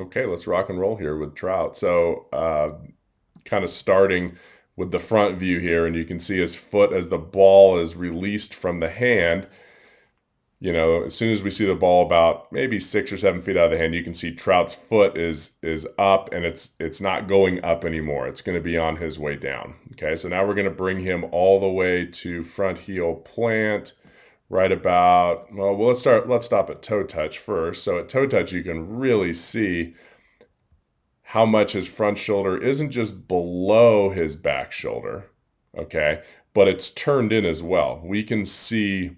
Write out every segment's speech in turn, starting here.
Okay, let's rock and roll here with Trout. So, kind of starting with the front view here, and you can see his foot as the ball is released from the hand. As soon as we see the ball about maybe 6 or 7 feet out of the hand, you can see Trout's foot is up, and it's not going up anymore. It's going to be on his way down. Okay, so now we're going to bring him all the way to front heel plant, right about, well, let's stop at toe touch first. So at toe touch, you can really see how much his front shoulder isn't just below his back shoulder, okay, but it's turned in as well. We can see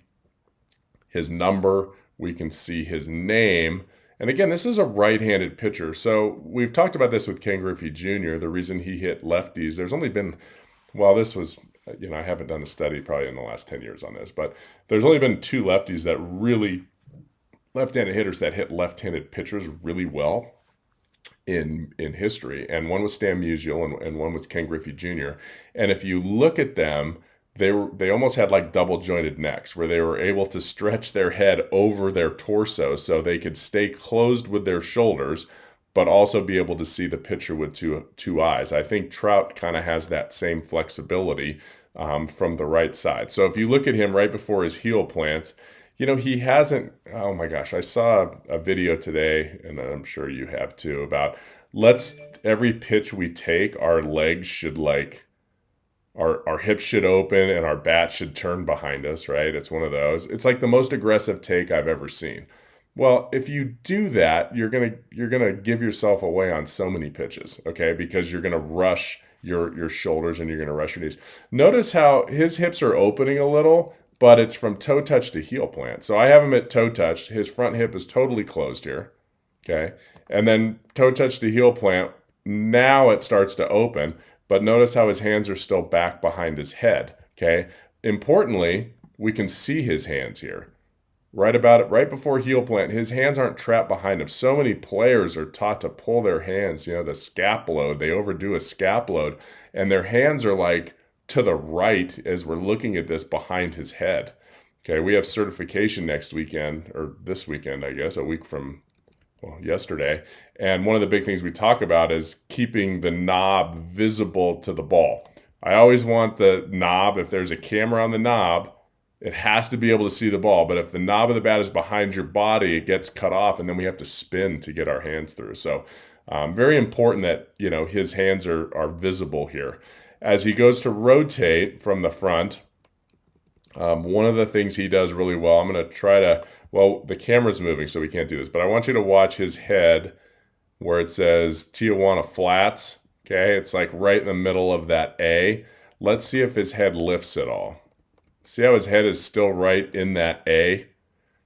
his number, we can see his name. And again, this is a right-handed pitcher. So we've talked about this with Ken Griffey Jr., the reason he hit lefties. There's only been, well, this was, I haven't done a study probably in the last 10 years on this, but there's only been two lefties that really, left-handed hitters that hit left-handed pitchers really well in history, and one was Stan Musial and one was Ken Griffey Jr. And if you look at them, they almost had like double jointed necks where they were able to stretch their head over their torso so they could stay closed with their shoulders, but also be able to see the pitcher with two eyes. I think Trout kind of has that same flexibility from the right side. So if you look at him right before his heel plants, he hasn't. Oh my gosh, I saw a video today, and I'm sure you have too, about every pitch we take, our legs should our hips should open and our bat should turn behind us, right? It's one of those. It's like the most aggressive take I've ever seen. Well, if you do that, you're gonna give yourself away on so many pitches, okay? Because you're gonna rush your shoulders and you're gonna rush your knees. Notice how his hips are opening a little, but it's from toe touch to heel plant. So I have him at toe touch. His front hip is totally closed here, okay? And then toe touch to heel plant. Now it starts to open, but notice how his hands are still back behind his head, okay? Importantly, we can see his hands here. Right before heel plant, his hands aren't trapped behind him. So many players are taught to pull their hands, the scap load. They overdo a scap load, and their hands are like to the right as we're looking at this behind his head. Okay, we have certification next weekend, or this weekend, I guess, a week from, well, yesterday. And one of the big things we talk about is keeping the knob visible to the ball. I always want the knob, if there's a camera on the knob, it has to be able to see the ball. But if the knob of the bat is behind your body, it gets cut off, and then we have to spin to get our hands through. So very important that, his hands are visible here. As he goes to rotate from the front, one of the things he does really well, I'm going to try to, well, the camera's moving, so we can't do this, but I want you to watch his head where it says Tijuana Flats. Okay, it's like right in the middle of that A. Let's see if his head lifts at all. See how his head is still right in that A?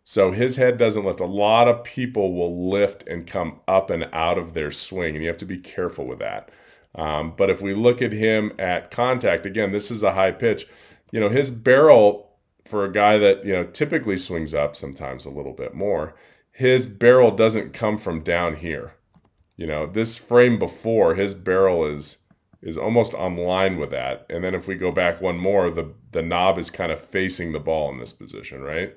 So his head doesn't lift. A lot of people will lift and come up and out of their swing, and you have to be careful with that. But if we look at him at contact, again, this is a high pitch. His barrel, for a guy that, typically swings up sometimes a little bit more, his barrel doesn't come from down here. This frame before, his barrel is almost on line with that. And then if we go back one more, the knob is kind of facing the ball in this position, right?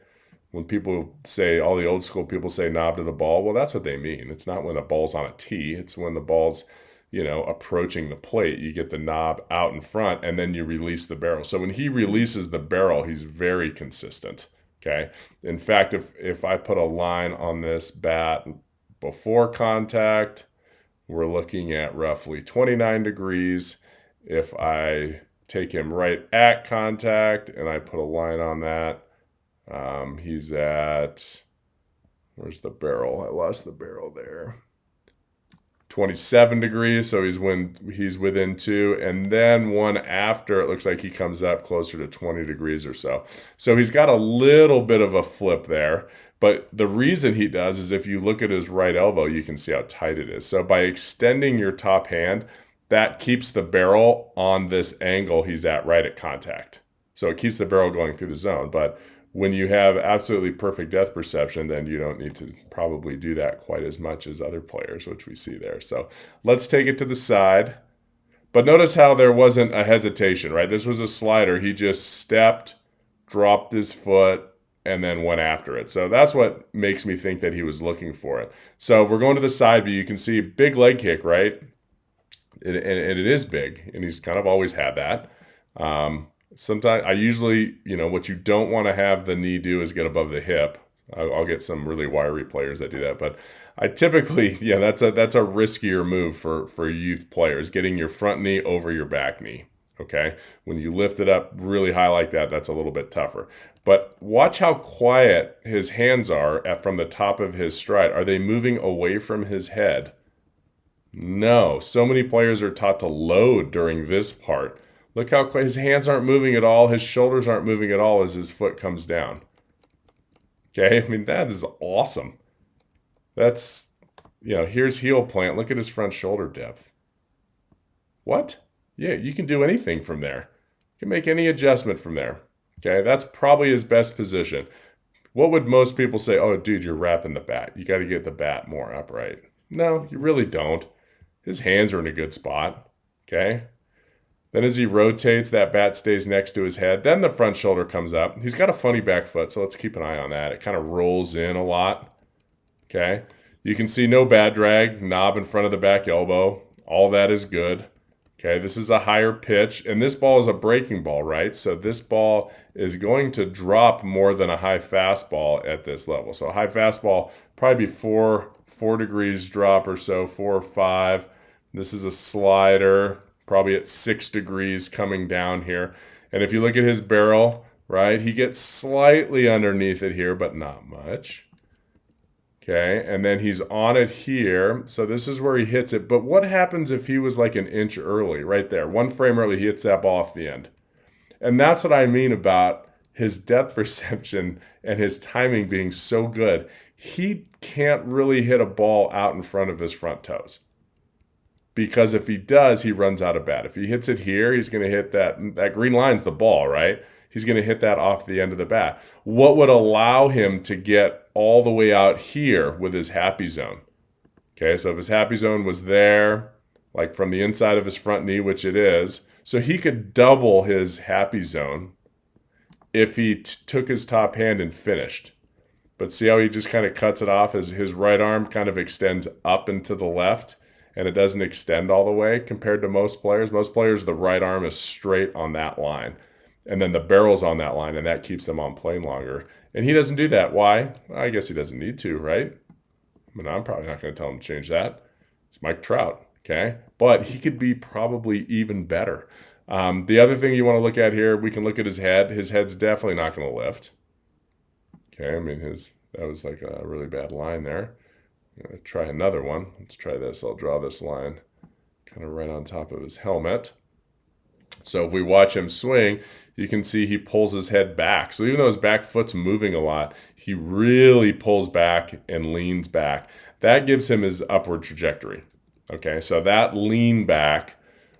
When people say, all the old school people say knob to the ball, well, that's what they mean. It's not when the ball's on a tee. It's when the ball's, approaching the plate. You get the knob out in front, and then you release the barrel. So when he releases the barrel, he's very consistent, okay? In fact, if I put a line on this bat before contact, we're looking at roughly 29 degrees. If I take him right at contact and I put a line on that, he's at, where's the barrel? I lost the barrel there. 27 degrees, so he's within two. And then one after, it looks like he comes up closer to 20 degrees or so. So he's got a little bit of a flip there. But the reason he does is if you look at his right elbow, you can see how tight it is. So by extending your top hand, that keeps the barrel on this angle he's at right at contact. So it keeps the barrel going through the zone. But when you have absolutely perfect depth perception, then you don't need to probably do that quite as much as other players, which we see there. So let's take it to the side. But notice how there wasn't a hesitation, right? This was a slider. He just stepped, dropped his foot, and then went after it. So that's what makes me think that he was looking for it. So we're going to the side view. You can see big leg kick, right? And it is big, and he's kind of always had that. Sometimes I usually, what you don't want to have the knee do is get above the hip. I'll get some really wiry players that do that, but I typically, yeah, that's a riskier move for youth players, getting your front knee over your back knee. Okay, when you lift it up really high like that, that's a little bit tougher. But watch how quiet his hands are from the top of his stride. Are they moving away from his head? No, so many players are taught to load during this part. Look how his hands aren't moving at all. His shoulders aren't moving at all as his foot comes down. Okay, I mean, that is awesome. That's, here's heel plant. Look at his front shoulder depth. What? Yeah, you can do anything from there. You can make any adjustment from there. Okay, that's probably his best position. What would most people say? Oh, dude, you're wrapping the bat. You got to get the bat more upright. No, you really don't. His hands are in a good spot. Okay. Then as he rotates, that bat stays next to his head. Then the front shoulder comes up. He's got a funny back foot, so let's keep an eye on that. It kind of rolls in a lot. Okay. You can see no bad drag, knob in front of the back elbow. All that is good. Okay, this is a higher pitch, and this ball is a breaking ball, right? So this ball is going to drop more than a high fastball at this level. So a high fastball, probably be four degrees drop or so, 4 or 5. This is a slider, probably at 6 degrees coming down here. And if you look at his barrel, right, he gets slightly underneath it here, but not much. Okay, and then he's on it here. So this is where he hits it. But what happens if he was like an inch early, right there? 1 frame early, he hits that ball off the end. And that's what I mean about his depth perception and his timing being so good. He can't really hit a ball out in front of his front toes. Because if he does, he runs out of bat. If he hits it here, he's going to hit that green line's the ball, right? He's going to hit that off the end of the bat. What would allow him to get all the way out here with his happy zone? Okay, so if his happy zone was there, like from the inside of his front knee, which it is, so he could double his happy zone if he took his top hand and finished. But see how he just kind of cuts it off as his right arm kind of extends up and to the left, and it doesn't extend all the way compared to most players. Most players, the right arm is straight on that line. And then the barrel's on that line, and that keeps them on plane longer. And he doesn't do that. Why? I guess he doesn't need to, right? I mean, I'm probably not going to tell him to change that. It's Mike Trout, okay? But he could be probably even better. The other thing you want to look at here, we can look at his head. His head's definitely not going to lift. Okay, I mean, that was like a really bad line there. I'm going to try another one. Let's try this. I'll draw this line kind of right on top of his helmet. So if we watch him swing, you can see he pulls his head back. So even though his back foot's moving a lot, he really pulls back and leans back. That gives him his upward trajectory. Okay, so that lean back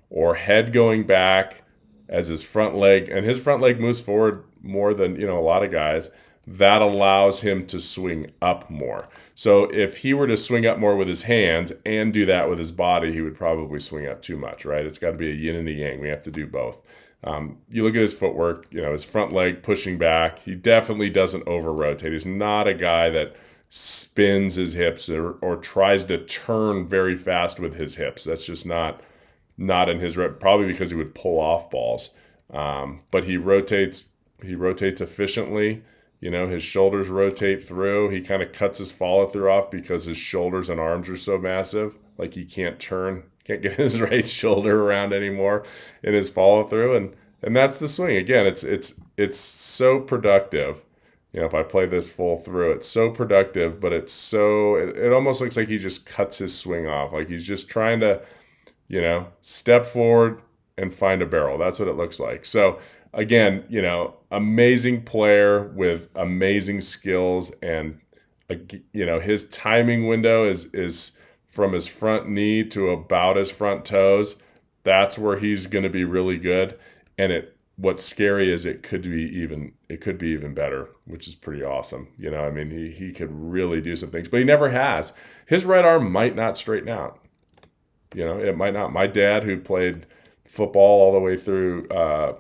or head going back as his front leg, and his front leg moves forward more than, a lot of guys, that allows him to swing up more. So if he were to swing up more with his hands and do that with his body, he would probably swing up too much, right? It's got to be a yin and a yang. We have to do both. You look at his footwork, his front leg pushing back. He definitely doesn't over-rotate. He's not a guy that spins his hips or tries to turn very fast with his hips. That's just not in his probably because he would pull off balls. But he rotates efficiently. His shoulders rotate through. He kind of cuts his follow-through off because his shoulders and arms are so massive. Like he can't get his right shoulder around anymore in his follow-through. And that's the swing. Again, it's so productive. If I play this full through, it's so productive, but it almost looks like he just cuts his swing off. Like he's just trying to, step forward and find a barrel. That's what it looks like. So again, amazing player with amazing skills, and his timing window is from his front knee to about his front toes. That's where he's going to be really good. And what's scary is it could be even better, which is pretty awesome. I mean, he could really do some things, but he never has. His right arm might not straighten out. It might not. My dad, who played football all the way through,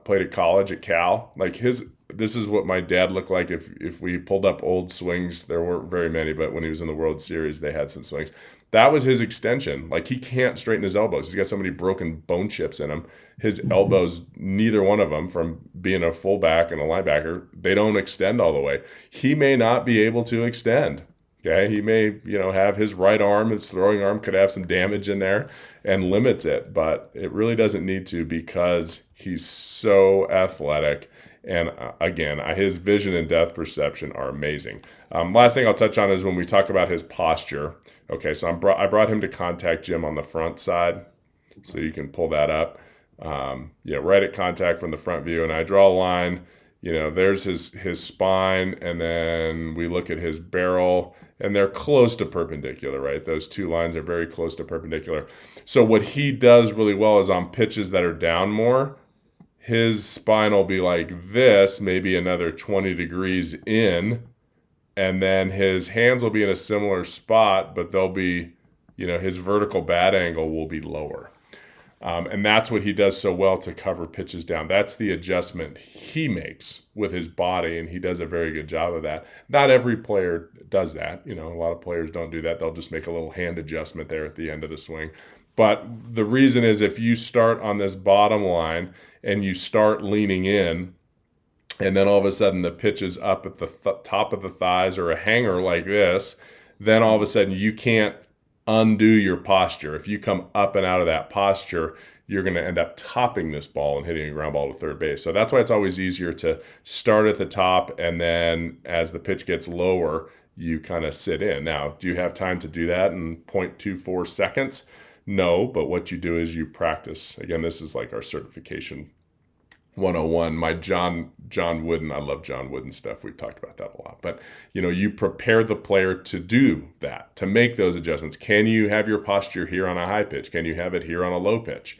played at college at Cal. Like his this is what my dad looked like if we pulled up old swings. There weren't very many, but when he was in the World Series, they had some swings. That was his extension. Like, he can't straighten his elbows. He's got so many broken bone chips in him. His elbows, neither one of them, from being a fullback and a linebacker, they don't extend all the way. He may not be able to extend. Okay, he may, have his right arm, his throwing arm could have some damage in there and limits it, but it really doesn't need to because he's so athletic. And again, his vision and depth perception are amazing. Last thing I'll touch on is when we talk about his posture. Okay, so I brought him to contact Jim on the front side, so you can pull that up. Right at contact from the front view, and I draw a line. There's his spine, and then we look at his barrel, and they're close to perpendicular, right? Those two lines are very close to perpendicular. So what he does really well is on pitches that are down more, his spine will be like this, maybe another 20 degrees in, and then his hands will be in a similar spot, but they'll be, his vertical bat angle will be lower. And that's what he does so well to cover pitches down. That's the adjustment he makes with his body, and he does a very good job of that. Not every player does that. A lot of players don't do that. They'll just make a little hand adjustment there at the end of the swing. But the reason is if you start on this bottom line and you start leaning in, and then all of a sudden the pitch is up at the top of the thighs or a hanger like this, then all of a sudden you can't undo your posture. If you come up and out of that posture, you're going to end up topping this ball and hitting a ground ball to third base. So that's why it's always easier to start at the top, and then as the pitch gets lower, you kind of sit in. Now, do you have time to do that in 0.24 seconds? No, but what you do is you practice. Again, this is like our certification 101. My John Wooden, I love John Wooden stuff. We've talked about that a lot. But, you prepare the player to do that, to make those adjustments. Can you have your posture here on a high pitch? Can you have it here on a low pitch?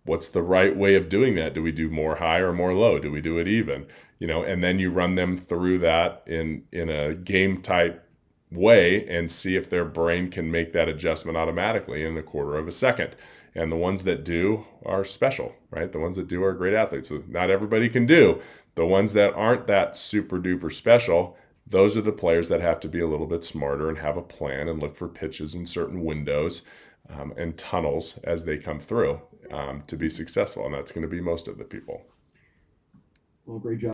What's the right way of doing that? Do we do more high or more low? Do we do it even? And then you run them through that in a game type way and see if their brain can make that adjustment automatically in a quarter of a second. And the ones that do are special, right? The ones that do are great athletes. So not everybody can do. The ones that aren't that super duper special, those are the players that have to be a little bit smarter and have a plan and look for pitches in certain windows and tunnels as they come through to be successful. And that's going to be most of the people. Well, great job.